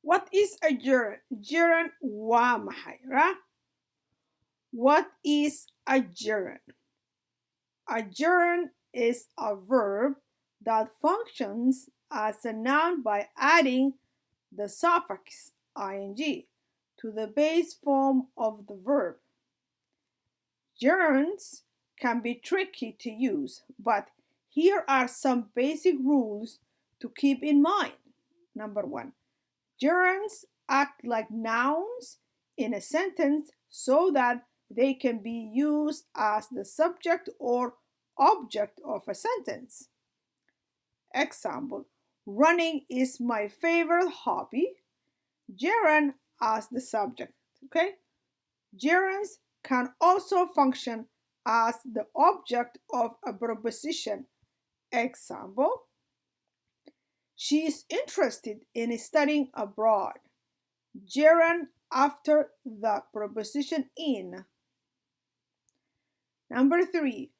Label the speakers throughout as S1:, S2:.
S1: What is a gerund? Gerund waa maxay, right? What is a gerund? A gerund is a verb that functions as a noun by adding the suffix ing to the base form of the verb. Gerunds can be tricky to use, but here are some basic rules to keep in mind. Number one, gerunds act like nouns in a sentence so that they can be used as the subject or object of a sentence. Example, running is my favorite hobby. Gerund as the subject, okay? Gerunds can also function as the object of a preposition. Example, she is interested in studying abroad. Gerund after the preposition in. Number three,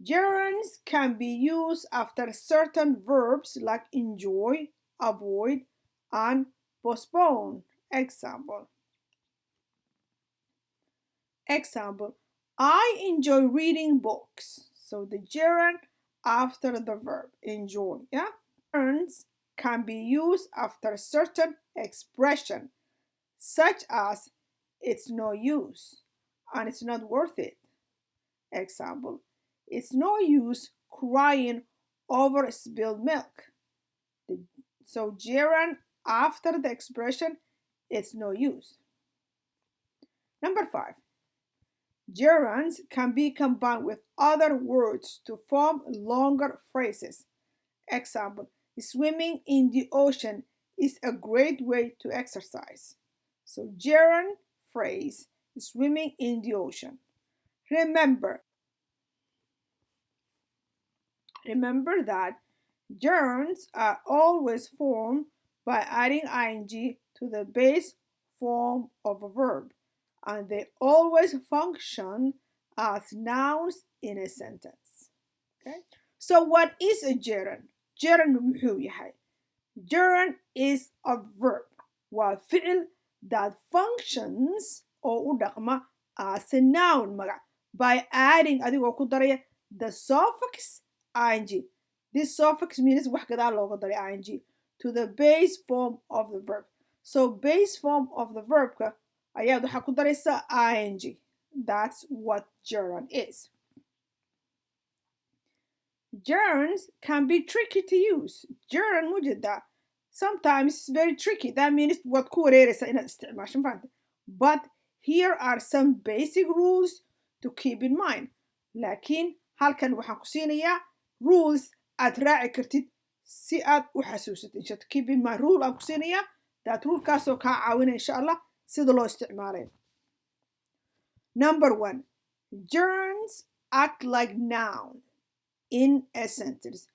S1: gerunds can be used after certain verbs like enjoy, avoid, and postpone. Example, I enjoy reading books. So the gerund after the verb enjoy, yeah? Gerunds can be used after certain expression, such as it's no use and it's not worth it. Example, it's no use crying over spilled milk. So gerund after the expression, it's no use. Number five, gerunds can be combined with other words to form longer phrases. Example, swimming in the ocean is a great way to exercise. So gerund phrase, swimming in the ocean. Remember that gerunds are always formed by adding ing to the base form of a verb, and they always function as nouns in a sentence. Okay? So what is a gerund? Gerund muxuu yahay? Gerund is a verb. Waa ficil that functions oo u dhaqma as a noun magac by adding adigoo ku daraya the suffix ing. This suffix means wax gadaal looga daray ing to the base form of the verb. So base form of the verb ayaad waxaa ku daraysa ing. That's what gerund is. Gerunds can be tricky to use. Gerund mujeda sometimes very tricky. That means waad ku wareeraysa inaad isticmaasho fahanta. But here are some basic rules to keep in mind. Laakiin halkan waxaan ku siinayaa rules aad raaci kartid si aad u xasuusatid. Insha keep in mind rule aan ku siinayaa that rulekaasoo kaa caawina insha Allah sida loo isticmaalayo. Number one, gerunds act like noun in a sentence.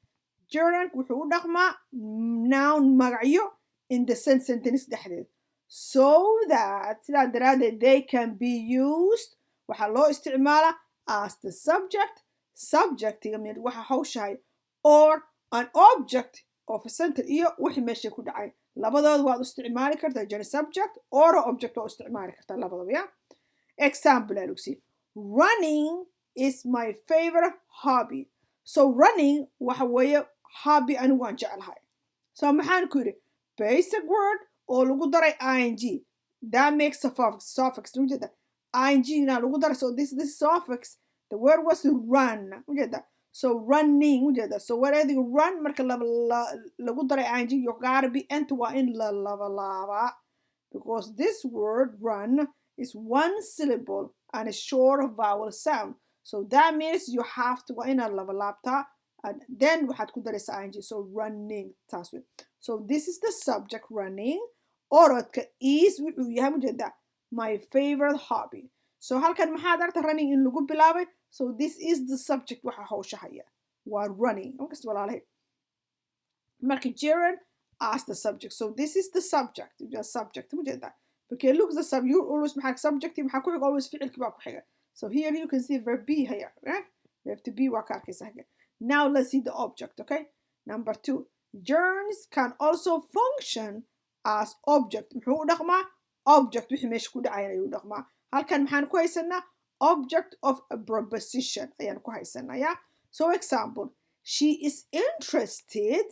S1: Gerund wuxuu u dhaqmaa noun magacyo in the sentence dhexdeed. So that sidaa daraadeed they can be used waxaa loo isticmaalaa as the subject, subjectiga mid waxa hawshahay, or an object of a sentence iyo wixii meesha ku dhacay. Labadooda waad u isticmaali kartaa gerund subject or object waa u isticmaali kartaa labadaba, yeah? Example aad ogsi. Running is my favorite hobby. So running waxa weeye hobby anigu waan jeclahay. So maxaan ku yidhi basic word oo lagu daray ing. That makes a suffix. ing na lagu daray. So this suffix, the word was run. So running. So whatever you run marka lagu daray ing, you gotta be enter waa in la laba because this word run is one syllable and a short vowel sound. So that means you have to in a labalabta and then waxaad ku daraysa ing. So running taas wey. So this is the subject running. Orodka is wuxuu yahay mujeda my favorite hobby. So halkan maxaad aragta running in lagu bilaabay. So this is the subject waxa hawsha haya. Waa running. Markasta walaalahay. Marka gerund as the subject. So this is the subject. The subject mujeda. Okay, look the sub. You always maxaa subject maxaa ku xig always ficilki baa ku xiga. So here you can see verb be here, right? Verb to be waa ka arkaysa haga. Now let's see the object, okay? Number two, gerunds can also function as object muxuu u dhaqmaa object wixii meesha ku dhacaya ayuu u dhaqmaa halkan maxaan ku haysanaa object of a preposition ayaan ku haysanaa yeah so example she is interested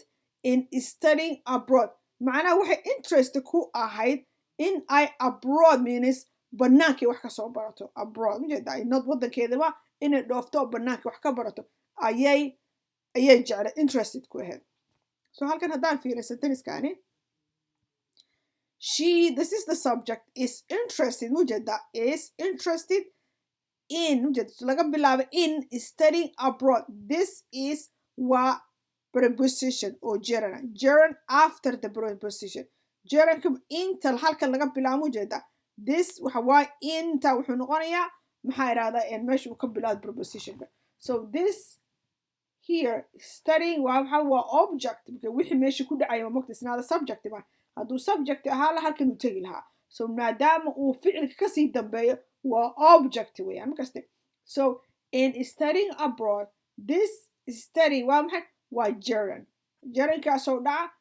S1: in studying abroad macnaha waxay interest ku ahayd in ay abroad means bannaankii wax ka soo barato abroad majeeda not waddankeedaba inay dhoofto bannaankii wax ka barato ayay jeclay interested ku ahayd so halkan haddaan fiiriyo sentenceskaani this is the subject is interested mujeda is interested in mujeda laga bilaabo in studying abroad this is waa preposition or gerund after the preposition gerund inta halkan laga bilaabo mujeda this waxa waa inta wuxuu noqonayaa maxaa yiraahdaa meesha uu ka bilaabo prepositionka so this here studying waa object wixii meesha ku dhacay ma mogta isnaada subject ba hadduu subject ahaa la halkan uu tegi lahaa so maadaama uu ficilka kasii dambeeyo waa object weeyaan markaste so in studying abroad this study waa maxay waa gerundkaasoo dhaca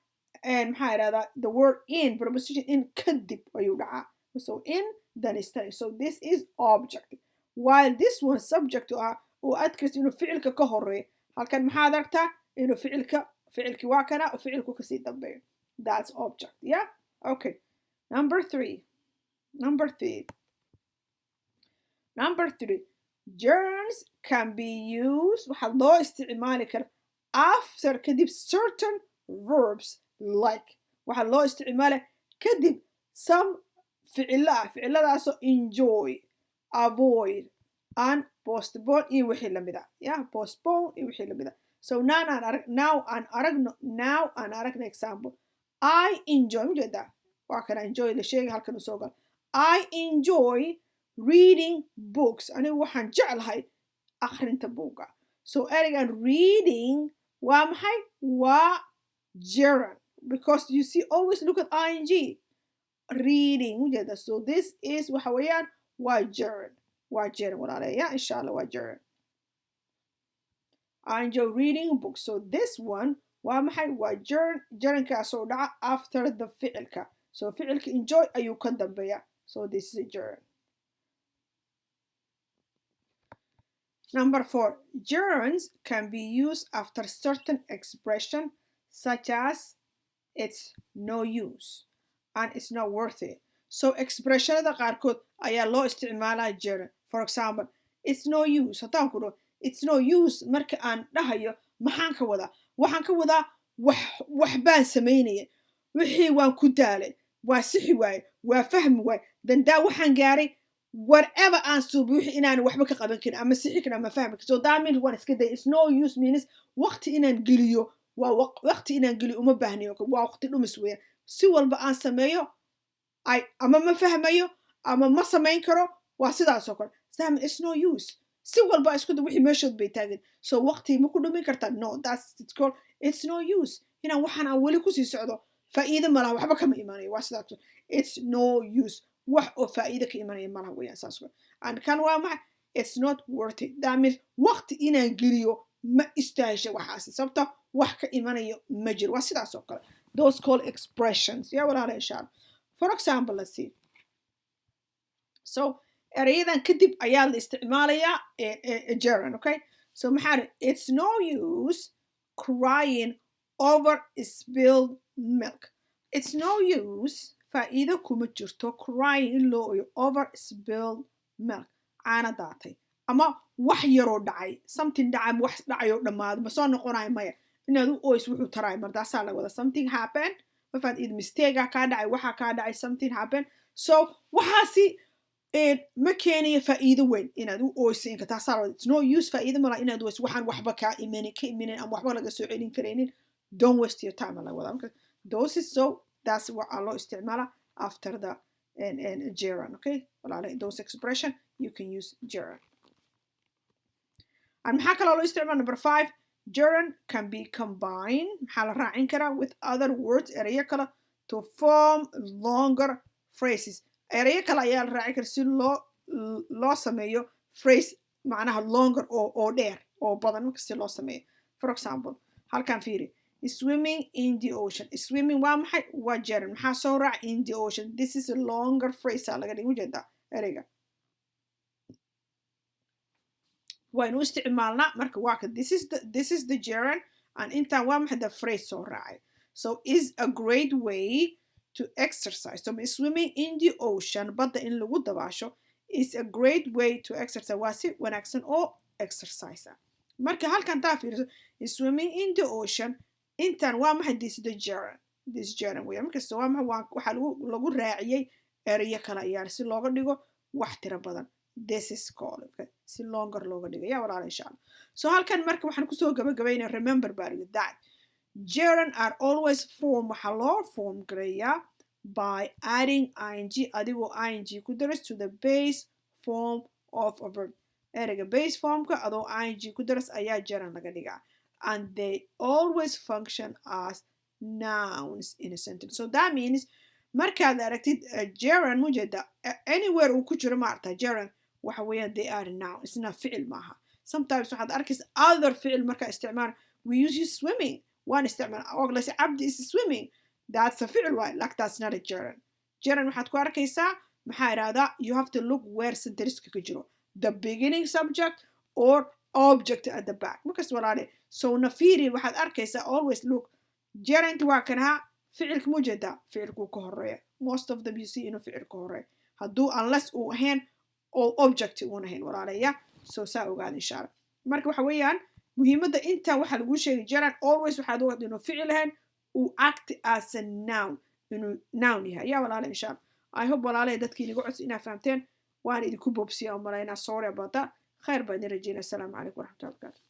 S1: maxaa yidhahdaa the word in preposition in kadib ayuu dhacaa so in then study so this is object while this one subject ah oo adkaysto inuu ficilka ka horeeyo halkan maxaad aragtaa inuu ficilki waa kana oo ficilku kasii dambeeyo that's object yeah okay number three gerunds can be used waxaa loo isticmaali kara after kadib certain verbs like waxaa loo isticmaala kadib some ficiladaasoo enjoy avoid and postpone iyo wixii lamid ah yeah postpone iyo wixii lamid ah so now aan aragno example I enjoy mujeda waa kana enjoy la sheegay halkan u soo gal I enjoy reading books anigu waxaan jeclahay akhrinta buuga so ereygan reading waa maxay waa gerund because you see always look at ing reading mujeda so this is waxa weeyaan waa gerund walaaleya insha Allah waa gerund I enjoy reading books so this one waa maxay waa gerundkaasoo dhaca after the ficilka so ficilka enjoy ayuu ka dambeeya so this is a gerund number 4 gerunds can be used after certain expression such as it's no use and it's not worth it so expressionada qaarkood ayaa loo isticmaalaa gerund for example it's no use haddaan ku dhaho it's no use marka aan dhahayo maxaan ka wadaa waxaan ka wadaa wax baan samaynaya wixii waan ku daalay waa sixi waaye waa fahmi waaye dandaa waxaan gaaray whatever aan suubi wixii inaan waxba ka qaban karin ama sixi karin ama fahmi karin so that means waan iska day it's no use means waqti inaan geliyo waa waqti inaan geliyo uma baahnayo waa waqti dhumis weeyaan si walba aan sameeyo ama ma fahmayo ama ma samayn karo waa sidaasoo kale that means it's no use si walba isku da wixii meeshood bay taagan so waqti ma ku dhumin kartaa no that's it's called it's no use inaan waxaan aan weli kusii socdo faa'iido malaha waxba kama imaanayo waa sidaas it's no use wax oo faa'iido ka imanaya malaha weeyaan saas and kan waa maxay it's not worth it that means waqti inaan geliyo ma istaahisha waxaasi sababta wax ka imanayo ma jiro waa sidaas oo kale those called expressions yaa walaala insha Allah for example let's see so erayadan kadib ayaa la isticmaalayaa gerund okay so maxaa it's no use crying over spilled milk it's no use faa'iido kuma jirto crying in loo ooyo over spilled milk caana daatay ama wax yaroo dhacay something dhacay wax dhacay oo dhamaado ma soo noqonayo maya inaad u ooys wuxuu taraay mardaasaa la wada something happened ma faa'iido mistake ka dhacay waxa ka dhacay something happened so waxaasi ma keenayo faa'iido weyn inaad u ooysin ka taasaa it's no use faa'iido mala inaad ooys waxaan waxba ka imanin ama waxba laga soo celin kareenin don't waste your time la wada those is so that's what Allah isticmaala after the gerund okay walaalahay those expression you can use gerund and maxaa kaloo loo isticmaala number 5 gerund can be combined maxaa la raacin karaa with other words erayo kale to form longer phrases erayo kale ayaa la raaci kara si loo sameeyo phrase macnaha longer oo dheer oo badan marka si loo sameeyo for example halkan fiiri swimming in the ocean. Swimming waa maxay? Waa gerund. maxaa soo raac in the ocean? This is a longer phrase aa laga dhigi ujeedaa ereyga waynu isticmaalnaa marka waa ka this is the gerund and intaan waa maxay the phrase soo raacay. So is a great way to exercise. So swimming in the ocean badda in lagu dabaasho is a great way to exercise. waa si wanaagsan oo exercise ah. marka halkan taa fiiriso swimming in the ocean intaan waa maxay this gerund weya markasta waa maxay waxaa lagu raaciyey erayo kala yaar si looga dhigo wax tiro badan. This is called okay? si longer looga dhigo yaa walaala insha Allah. So halkan marka waxaan kusoo gabagabaynaa remember that gerund are always waxaa loo form gareeyaa by adding ing adigoo ing ku daras to the base form of a verb. ereyga base formka adoo ing ku daras ayaa gerund laga dhigaa and they always function as nouns in a sentence. So that means markaad aragtid gerund mujeeda anywhere uu ku jiro maarta gerund waxa weeyaan they are noun isna ficil maaha. Sometimes waxaad arkaysa other ficil markaa isticmaal we use swimming waan isticmaal oglas Abdi is swimming that's a ficil right like that's not a gerund. Gerund waxaad ku arkaysaa maxaa irahdaa you have to look where sentence ka jiro the beginning subject or object at the back markas walaale so nafiri waxaad arkaysaa always look gerund waa kana ficilka mujeeda ficilku ka horeeya most of them you see inuu ficil ka horeeya hadduu unless uu ahayn oo object uuna ahayn walaaleya so saa ogaada insha Allah. marka waxa weeyaan muhiimadda inta waxa lagu sheegay gerund always waxaad ogaad inuu ficil ahayn uu act as a noun inuu noun yahay yaa walaale insha Allah. I hope walaale dadkii inaga codsi inaa fahamteen waan idinku boobsiyaa u malaynaa sorry about that khayr baan idin rajeynaa. Assalaamu calaykum waraxmatullahi wabarakaatu.